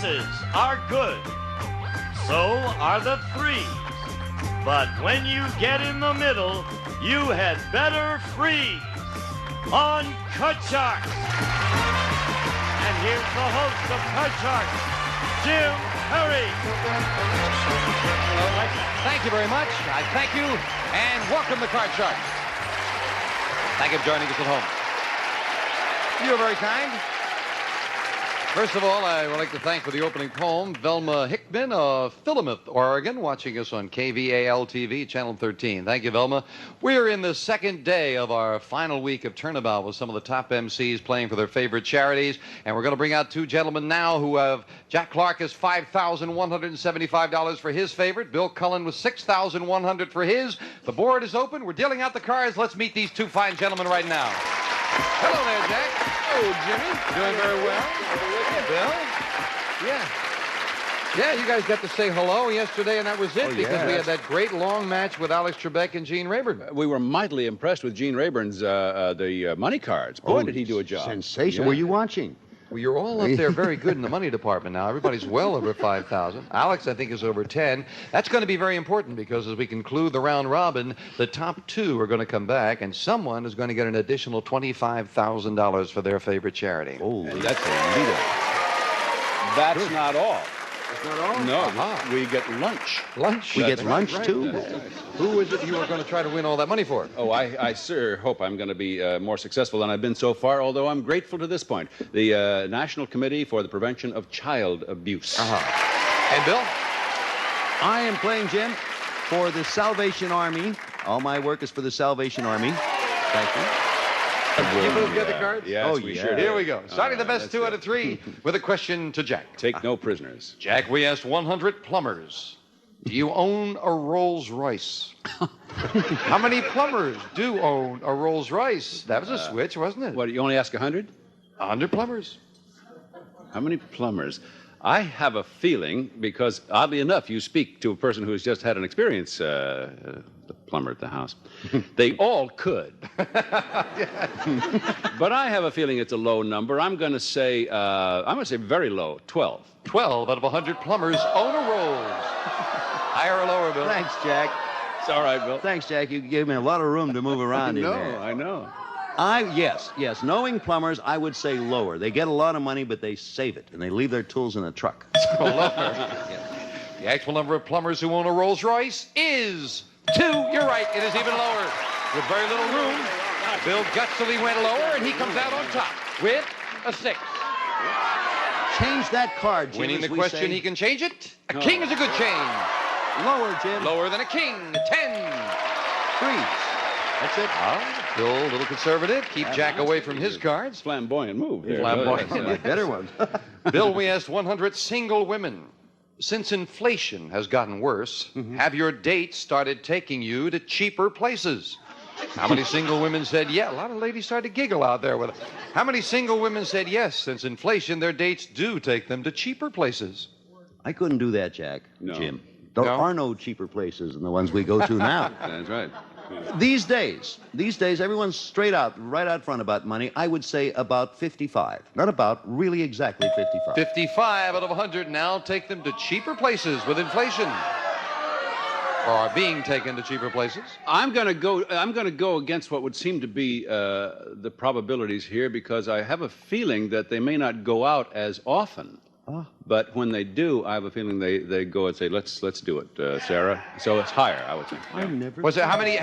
aces are good. So are the threes. But when you get in the middle, you had better freeze. On Cut Sharks. And here's the host of Cut Sharks, Jim Perry. Thank you very much. I thank you, and welcome to Card Sharks. Thank you for joining us at home. You're very kind. First of all, I would like to thank for the opening poem Velma Hickman of Philomath, Oregon, watching us on KVAL-TV, Channel 13. Thank you, Velma. We're in the second day of our final week of Turnabout with some of the top MCs playing for their favorite charities. And we're going to bring out two gentlemen now who have Jack Clark has $5,175 for his favorite. Bill Cullen with $6,100 for his. The board is open. We're dealing out the cards. Let's meet these two fine gentlemen right now. Hello there, Jack. Oh, Jimmy. Doing very well. Bill? Yeah, you guys got to say hello yesterday, and that was it, because we had that great long match with Alex Trebek and Gene Rayburn. We were mightily impressed with Gene Rayburn's the money cards. Boy, did he do a job. Sensation. Yeah. Were you watching? Well, you're all up there very good in the money department now. Everybody's well over 5,000. Alex, I think, is over 10. That's going to be very important because as we conclude the round robin, the top two are going to come back, and someone is going to get an additional $25,000 for their favorite charity. Oh, that's a leader. That's not all. That's not all? No, Uh-huh. we get lunch. Lunch? We get lunch, too? That's right. Who is it you are going to try to win all that money for? Oh, I sure hope I'm going to be more successful than I've been so far, although I'm grateful to this point. The National Committee for the Prevention of Child Abuse. And Bill? I am playing, Jim, for the Salvation Army. All my work is for the Salvation Army. Thank you. You both get the cards? Yes, we sure do. Here we go. Starting the best that's two out good. of three with a question to Jack. Take no prisoners. Jack, we asked 100 plumbers, do you own a Rolls Royce? How many plumbers do own a Rolls Royce? That was a switch, wasn't it? What, you only ask 100? 100 plumbers. How many plumbers? I have a feeling, because oddly enough, you speak to a person who's just had an experience, the plumber at the house. They all could. But I have a feeling it's a low number. I'm going to say very low, 12. 12 out of 100 plumbers own a Rolls. Higher or lower, Bill? Thanks, Jack. It's all right, Bill. Thanks, Jack. You gave me a lot of room to move around in there. I know. Yes. Knowing plumbers, I would say lower. They get a lot of money, but they save it, and they leave their tools in a truck. So lower. The actual number of plumbers who own a Rolls Royce is 2. You're right, it is even lower. With very little room, Bill gutsily went lower, and he comes out on top with a 6. Change that card, Jim. Winning as the we question, say. he can change it. A king is a good change. Lower, Jim. Lower than a king, 10. Freeze. That's it. Bill, a little conservative. Keep Jack away from his cards. Flamboyant move there. Flamboyant. Bill. My better one. Bill, we asked 100 single women. Since inflation has gotten worse, have your dates started taking you to cheaper places? How many single women said yes? A lot of ladies started to giggle out there with it. How many single women said yes? Since inflation, their dates do take them to cheaper places. I couldn't do that, Jack. No. Jim. There No? are no cheaper places than the ones we go to now. That's right. These days, everyone's straight out, right out front about money. I would say about 55. Not about, really exactly 55. 55 out of 100 now take them to cheaper places with inflation. Or are being taken to cheaper places. I'm going to go against what would seem to be the probabilities here, because I have a feeling that they may not go out as often. But when they do, I have a feeling they go and say, let's do it, Sarah. So it's higher, I would think. I never. Was it how many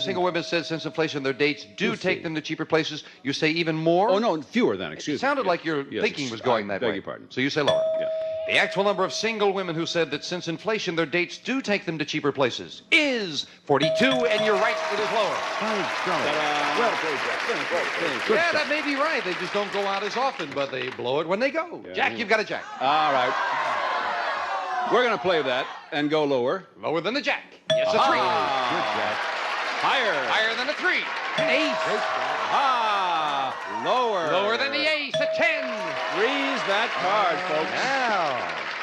single women said since inflation their dates do take them to cheaper places? You say even more? Oh, no, fewer than, excuse It me. sounded like your Yes, thinking was going that beg way. your pardon. So you say lower. Yeah. The actual number of single women who said that since inflation their dates do take them to cheaper places is 42, and you're right, it is lower. Yeah, that may be right. They just don't go out as often, but they blow it when they go. Yeah. Jack, you've got a jack. All right. We're going to play that and go lower. Lower than the jack. Yes, a 3. Higher. Higher than a 3. An ace. Lower. Lower than the ace, a 10. Freeze that card, folks. Now,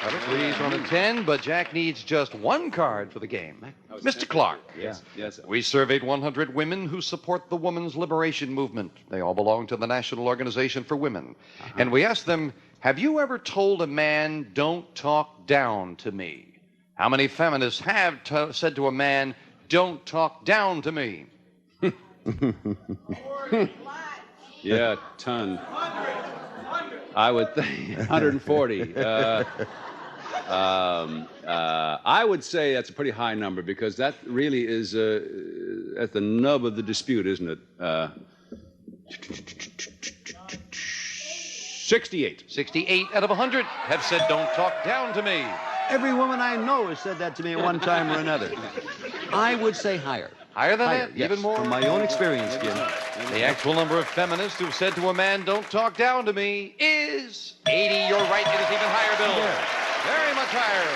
a freeze on a 10, but Jack needs just one card for the game. Mr. Clark. Yes. We surveyed 100 women who support the women's liberation movement. They all belong to the National Organization for Women. And we asked them, Have you ever told a man, don't talk down to me? How many feminists have said to a man, don't talk down to me? Yeah, ton. I would think 140. I would say that's a pretty high number because that really is at the nub of the dispute, isn't it? 68. 68 out of 100 have said, don't talk down to me. Every woman I know has said that to me at one time or another. I would say higher. Higher than Higher, that? yes, Even more? from my own experience, Jim. The actual number of feminists who've said to a man, don't talk down to me, is 80. You're right, it is even higher, Bill. Very much higher.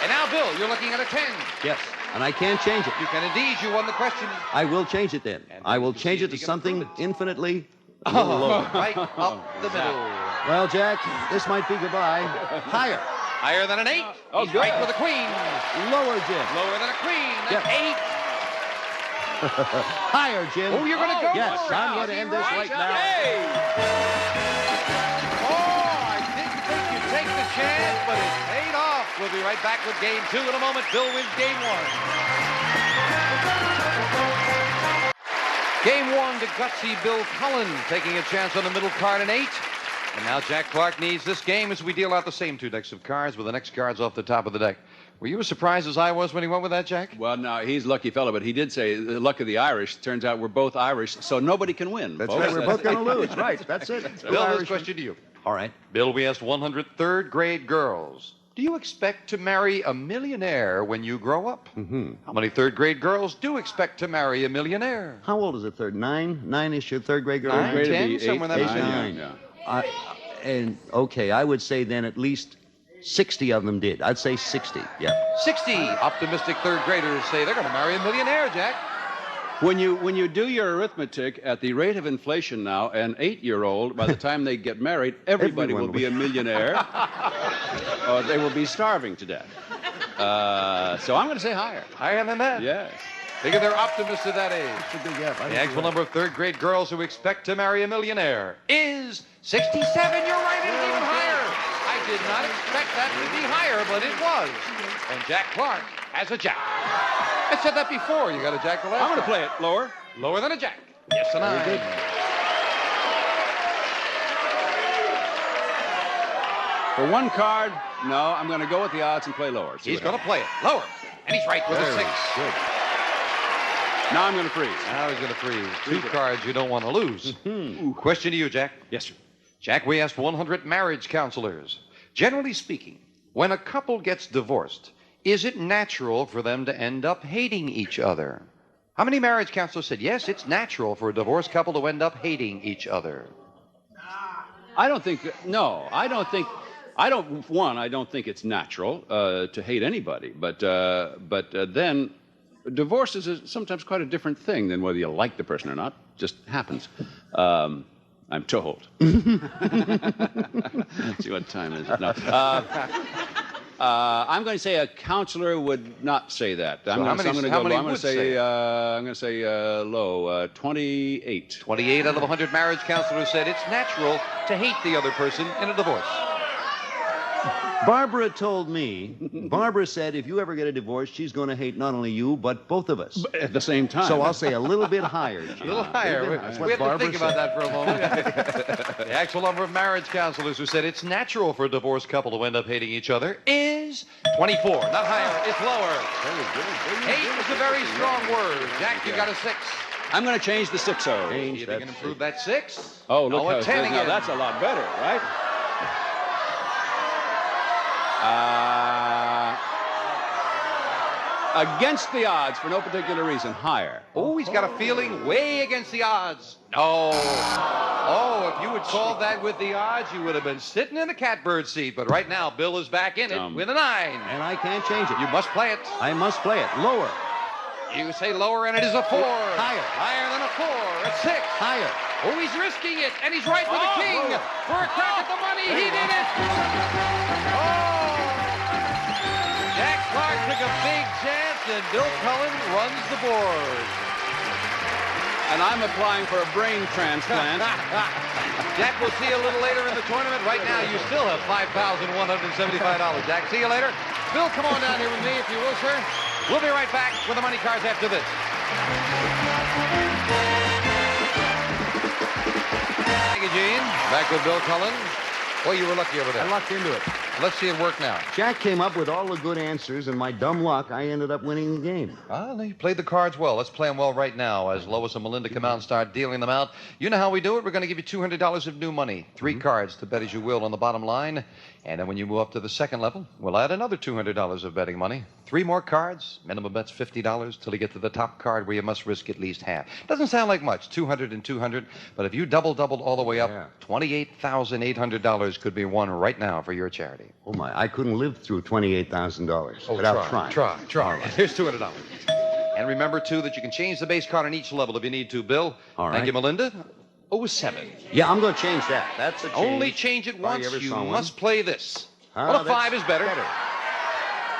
And now, Bill, you're looking at a 10. Yes, and I can't change it. You can indeed. You won the question. I will change it then. And I will to change see it if to you can something improve it. infinitely a little lower. Right up the middle. Well, Jack, this might be goodbye. Higher. Higher than an 8. Oh, He's good. right with a queen. Lower, Jim. Lower than a queen. Yep. An 8. Higher, Jim. Oh, you're going to go Yes, for it. I'm going to end this right now. Oh, I didn't think you'd take the chance, but it paid off. We'll be right back with game 2 in a moment. Bill wins game 1. Game 1 to gutsy Bill Cullen, taking a chance on the middle card an 8. And now Jack Clark needs this game as we deal out the same 2 decks of cards with the next cards off the top of the deck. Were you as surprised as I was when he went with that, Jack? Well, no, he's a lucky fellow, but he did say the luck of the Irish. Turns out we're both Irish, so nobody can win. That's folks. right. We're both going to lose. Right. That's it. Bill, Irish. this question to you. All right. Bill, we asked 100 third-grade girls, do you expect to marry a millionaire when you grow up? Mm-hmm. How many third-grade girls do expect to marry a millionaire? How old is it? Third? 9? 9-ish, your third grade girl? Nine, Grade would 10, be somewhere in that 8, vicinity. 9. Yeah. And okay, I would say then at least 60 of them did. I'd say 60. Yeah. 60 optimistic third graders say they're going to marry a millionaire, Jack. When you do your arithmetic at the rate of inflation now, an 8-year-old, by the time they get married, everybody Everyone will be a millionaire, or they will be starving to death. So I'm going to say higher. Higher than that? Yes. Figure they're optimists at that age. That's a big gap. The actual number of third grade girls who expect to marry a millionaire is 67. You're right, it's even higher. I did not expect that to be higher, but it was. And Jack Clark has a jack. I said that before. You got a jack the last I'm going to time. play it lower. Lower than a jack. Yes, and Very good. For one card, no, I'm going to go with the odds and play lower. See He's what going to play it lower. And he's right with a 6. Good. Now I'm going to freeze. Now he's going to freeze. 2 cards you don't want to lose. Question to you, Jack. Yes, sir. Jack, we asked 100 marriage counselors. Generally speaking, when a couple gets divorced, is it natural for them to end up hating each other? How many marriage counselors said, yes, it's natural for a divorced couple to end up hating each other? I don't think, no, I don't think it's natural to hate anybody, but then divorce is sometimes quite a different thing than whether you like the person or not. Just happens. I'm told. Let's see what time is it. No. I'm going to say a counselor would not say that. I'm going to say low. 28. 28 out of 100 marriage counselors said it's natural to hate the other person in a divorce. Barbara told me, Barbara said if you ever get a divorce, she's going to hate not only you, but both of us. At the same time. So I'll say a little bit higher, Jim. A little higher. That's We what have to Barbara think about said. that for a moment. The actual number of marriage counselors who said it's natural for a divorced couple to end up hating each other is 24. Not higher, it's lower. Hate is a very strong word. Jack, you got a 6. I'm going to change the 6-0. See if Change you that can improve that 6. Oh, look No, a how 10 now again. that's a lot better, right? Against the odds for no particular reason, higher. Oh, he's got a feeling way against the odds. No. Oh, if you had called that with the odds, you would have been sitting in the catbird seat. But right now, Bill is back in it with a 9. And I can't change it. You must play it. I must play it. Lower. You say lower, and it is a 4. Higher. Higher than a 4. A 6. Higher. Oh, he's risking it, and he's right with the king. For a crack at the money, he did it. Oh! Jack Clark took a big chance, and Bill Cullen runs the board. And I'm applying for a brain transplant. Jack, we'll see you a little later in the tournament. Right now, you still have $5,175. Jack, see you later. Bill, come on down here with me, if you will, sir. We'll be right back with the money cards after this. Thank you, Gene. Back with Bill Cullen. Well, you were lucky over there. I lucked into it. Let's see it work now. Jack came up with all the good answers, and my dumb luck, I ended up winning the game. Ah, you played the cards well. Let's play them well right now as Lois and Melinda come out and start dealing them out. You know how we do it. We're going to give you $200 of new money. 3 cards to bet as you will on the bottom line. And then when you move up to the second level, we'll add another $200 of betting money. 3 more cards. Minimum bet's $50 till you get to the top card where you must risk at least half. Doesn't sound like much, 200 and 200. But if you doubled all the way up, $28,800 could be won right now for your charity. Oh, my. I couldn't live through $28,000 without trying. Try. Here's $200. And remember, too, that you can change the base card on each level if you need to, Bill. All right. Thank you, Melinda. 07. Yeah, I'm going to change that. That's a change. Only change it once. You must play this. Well, a that's 5 is better.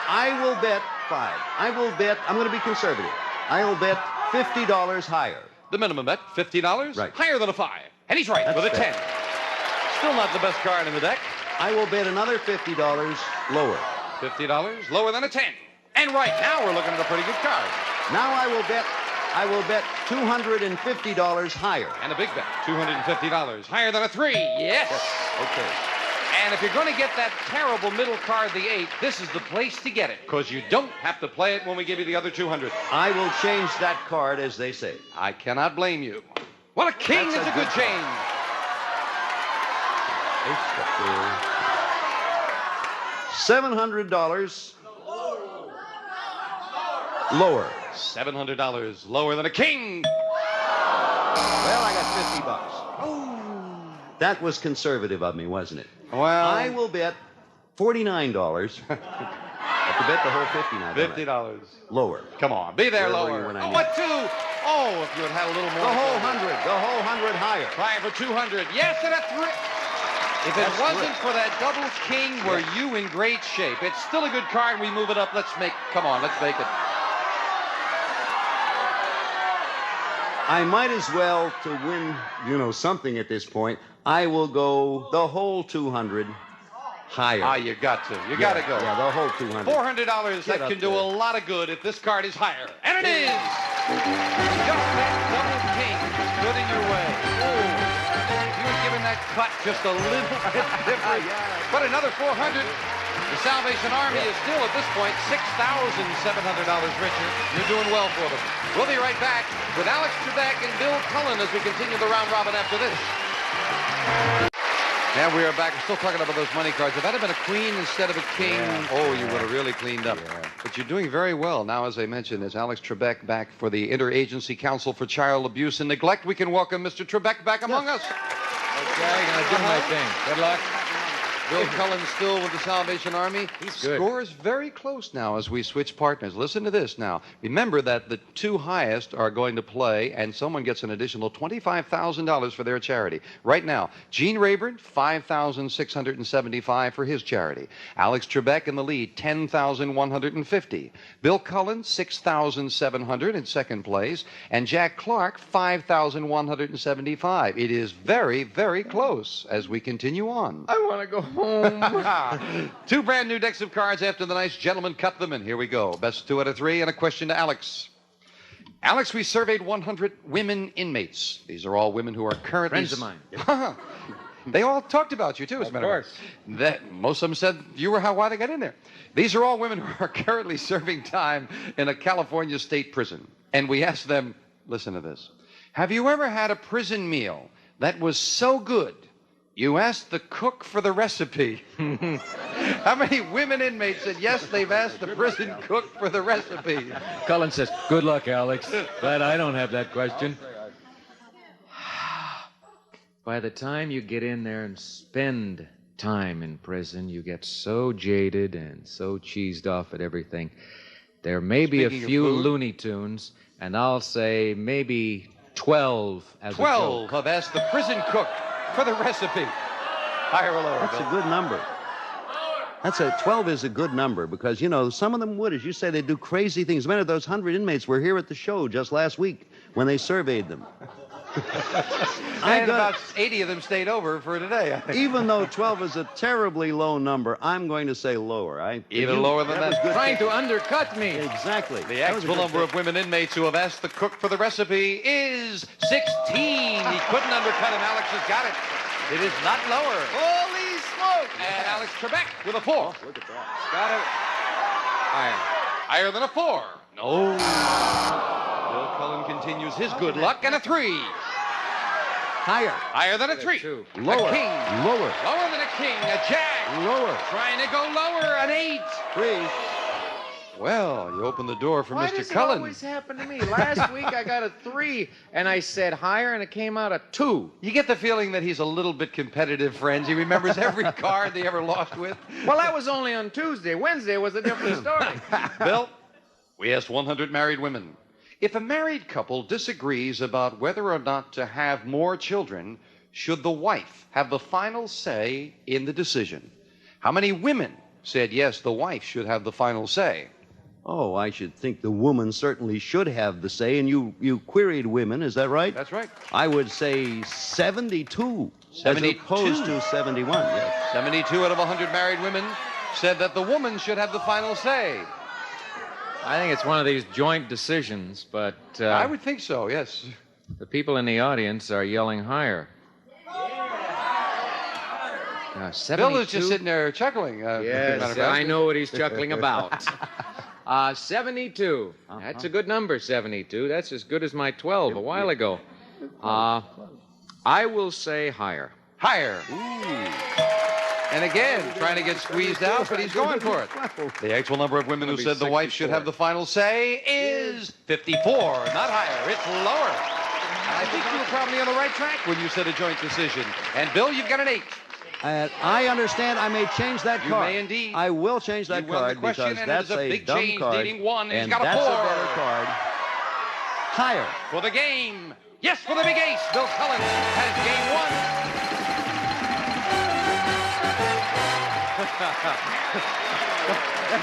I will bet 5. I'm going to be conservative. I will bet $50 higher. The minimum bet, $50. Right. Higher than a 5. And he's right, That's with a fair. 10. Still not the best card in the deck. I will bet another $50 lower. $50, lower than a 10. And right now we're looking at a pretty good card. Now I will bet $250 higher. And a big bet, $250. Higher than a 3. Yes. Okay. And if you're going to get that terrible middle card, the 8, this is the place to get it, because you don't have to play it when we give you the other 200. I will change that card, as they say. I cannot blame you. What a king! That's It's a a good good change. $700 lower. $700 lower than a king. Well, I got $50. That was conservative of me, wasn't it? Well, I will bet $49. I have to bet the whole 50 now. don't I? $50. Lower. Come on, be there Where were lower. you when I Oh, need what 2? Oh, if you had had a little more. The whole 100. The whole 100 higher. Trying for 200. Yes, and a 3. If it That's wasn't good. for that double king, were you in great shape? It's still a good card. We move it up. Let's make it. I might as well, to win, something at this point, I will go the whole 200 higher. Ah, you got to. You got to go. Yeah, the whole 200. $400, that up can do there. a lot of good if this card is higher. And it is! Just that double king stood in your way. Oh, if you had given that cut just a little bit different. But another 400. The Salvation Army is still, at this point, $6,700 richer. You're doing well for them. We'll be right back with Alex Trebek and Bill Cullen as we continue the round robin after this. Now we are back. We're still talking about those money cards. If that had been a queen instead of a king, oh, you would have really cleaned up. Yeah. But you're doing very well. Now, as I mentioned, is Alex Trebek back for the Interagency Council for Child Abuse and Neglect. We can welcome Mr. Trebek back among us. Okay, gonna do my thing. Good luck. Bill Cullen still with the Salvation Army. He's good. Scores very close now as we switch partners. Listen to this now. Remember that the 2 highest are going to play, and someone gets an additional $25,000 for their charity. Right now, Gene Rayburn, $5,675 for his charity. Alex Trebek in the lead, $10,150. Bill Cullen, $6,700 in second place, and Jack Clark, $5,175. It is very, very close as we continue on. I want to go home. 2 brand new decks of cards after the nice gentleman cut them in. Here we go. Best 2 out of 3 and a question to Alex. Alex, we surveyed 100 women inmates. These are all women who are currently... Friends of mine. They all talked about you, too, as a matter of course. fact. Most of them said you were why they got in there. These are all women who are currently serving time in a California state prison. And we asked them, listen to this, have you ever had a prison meal that was so good you asked the cook for the recipe? How many women inmates said, yes, they've asked the prison cook for the recipe? Cullen says, good luck, Alex. Glad I don't have that question. By the time you get in there and spend time in prison, you get so jaded and so cheesed off at everything. There may be Speaking a of few food? Looney Tunes, and I'll say maybe 12 as 12 a joke. have asked the prison cook for the recipe. Higher or lower? That's Bill? a good number. 12 is a good number because, some of them would, as you say, they do crazy things. Many of those 100 inmates were here at the show just last week. when they surveyed them. And about 80 of them stayed over for today. Even though 12 is a terribly low number, I'm going to say lower. Even lower than that. was good. Trying to undercut me. Exactly. The actual number of women inmates who have asked the cook for the recipe is 16. He couldn't undercut him. Alex has got it. It is not lower. Holy smoke! And Alex Trebek with a 4. Look at that. Got it. Higher than a 4. No. Bill Cullen continues his good luck and a 3. Higher. Higher than a 3. Lower. A king. Lower. Lower than a king. A jack. Lower. Trying to go lower. An 8. 3. Well, you opened the door for Why Mr. does it Cullen. always happen to me? Last week I got a 3, and I said higher, and it came out a 2. You get the feeling that he's a little bit competitive, friends. He remembers every card they ever lost with. Well, that was only on Tuesday. Wednesday was a different story. Bill, we asked 100 married women. If a married couple disagrees about whether or not to have more children, should the wife have the final say in the decision? How many women said yes, the wife should have the final say? Oh, I should think the woman certainly should have the say, and you queried women, is that right? That's right. I would say 72. 72. As opposed to 71, yes. 72 out of 100 married women said that the woman should have the final say. I think it's one of these joint decisions, but I would think so, yes. the people in the audience are yelling higher. 72? Bill is just sitting there chuckling. Yes, I know what he's chuckling about. 72. That's a good number, 72. That's as good as my 12 a while ago. I will say higher. Higher. And again, trying to get squeezed out, but he's going for it. The actual number of women who said the wife should have the final say is 54. Not higher. It's lower. And I think you were probably on the right track when you said a joint decision. And Bill, you've got an 8. I understand I may change that You card. may indeed. I will change that You won the card question, because and that's it is a a big dumb change, card. needing 1, and he's And got a that's 4. a better card. Higher. For the game. Yes, for the big ace. Bill Cullen has game 1.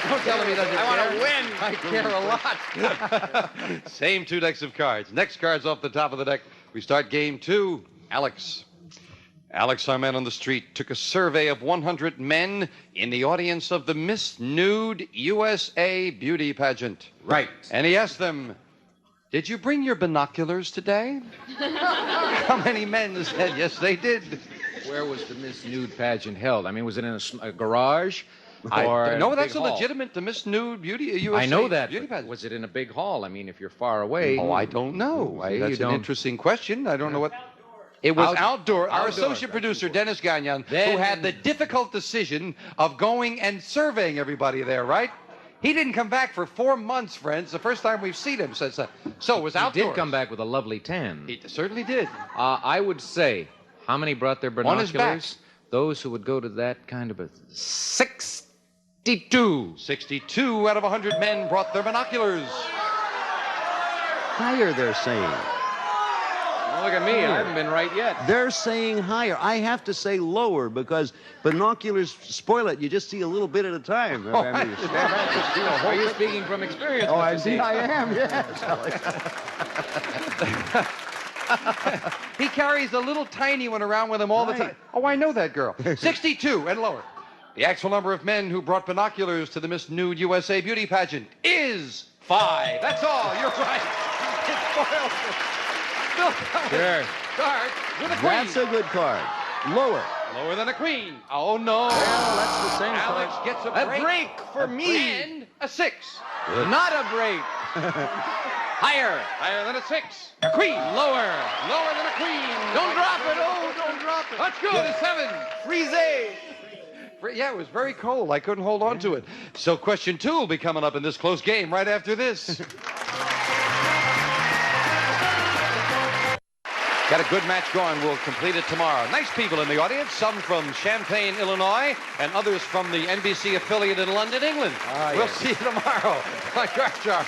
Don't tell him he doesn't I want to care. win. I care a lot. Same 2 decks of cards. Next card's off the top of the deck. We start game 2. Alex. Alex, our man on the street, took a survey of 100 men in the audience of the Miss Nude USA beauty pageant. Right. And he asked them, did you bring your binoculars today? How many men said yes, they did? Where was the Miss Nude pageant held? I mean, was it in a garage? Or No, a that's big a hall? legitimate, the Miss Nude beauty USA I know that. beauty But pageant. was it in a big hall? I mean, if you're far away. Oh, I don't know. See, That's you an don't- interesting question. I don't know what. It was outdoor. Our Outdoor. associate producer, Dennis Gagnon, who Then- had the difficult decision of going and surveying everybody there, right? He didn't come back for 4 months, friends. The first time we've seen him since. So it was He outdoors. did come back with a lovely tan. He certainly did. I would say, how many brought their On his binoculars? Those who would go to that kind of a 62. 62 out of 100 men brought their binoculars. Higher, they're saying. Well, look at me. I haven't been right yet. They're saying higher. I have to say lower because binoculars spoil it. You just see a little bit at a time. Oh, I mean, you stand back and see a whole Are you picture. speaking from experience? Oh, Mr. I C? see. I am, yes. He carries a little tiny one around with him all the Right. time. Oh, I know that girl. 62 and lower. The actual number of men who brought binoculars to the Miss Nude USA beauty pageant is 5. That's all. You're right. It spoils it. Bill Cullen Sure. starts with a queen. That's a good card. Lower. Lower than a queen. Oh, no. Well, that's the same Alex card. gets a A break. break for me. And a 6. Not a break. Higher. Higher than a 6. A queen. Lower. Lower than a queen. Don't drop it. Oh, don't drop it. Let's go to 7. Freeze. Yeah, it was very cold. I couldn't hold on to it. So question 2 will be coming up in this close game right after this. Got a good match going. We'll complete it tomorrow. Nice people in the audience, some from Champaign, Illinois, and others from the NBC affiliate in London, England. We'll see you tomorrow on Car Chart.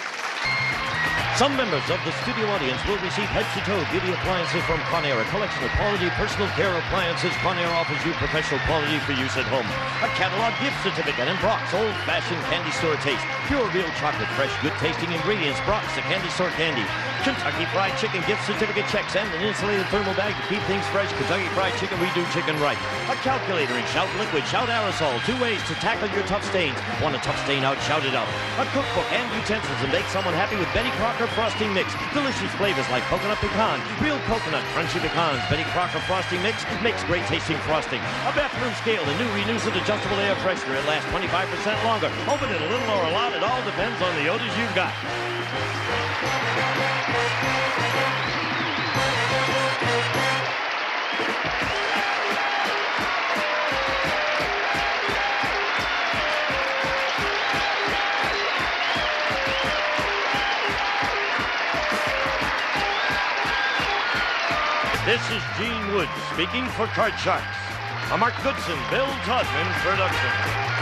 Some members of the studio audience will receive head-to-toe beauty appliances from Conair, a collection of quality personal care appliances. Conair offers you professional quality for use at home. A catalog gift certificate and Brock's old-fashioned candy store taste. Pure real chocolate, fresh, good-tasting ingredients. Brock's, the candy store candy. Kentucky Fried Chicken gift certificate checks and an insulated thermal bag to keep things fresh. Kentucky Fried Chicken, we do chicken right. A calculator in Shout Liquid, Shout Aerosol. 2 ways to tackle your tough stains. Want a tough stain out, shout it out. A cookbook and utensils to make someone happy with Betty Crocker Frosting Mix. Delicious flavors like coconut pecan, real coconut, crunchy pecans. Betty Crocker Frosting Mix makes great tasting frosting. A bathroom scale, the new Renewcent adjustable air freshener. It lasts 25% longer. Open it a little or a lot. It all depends on the odors you've got. This is Gene Woods speaking for Card Sharks. A Mark Goodson, Bill Todman production.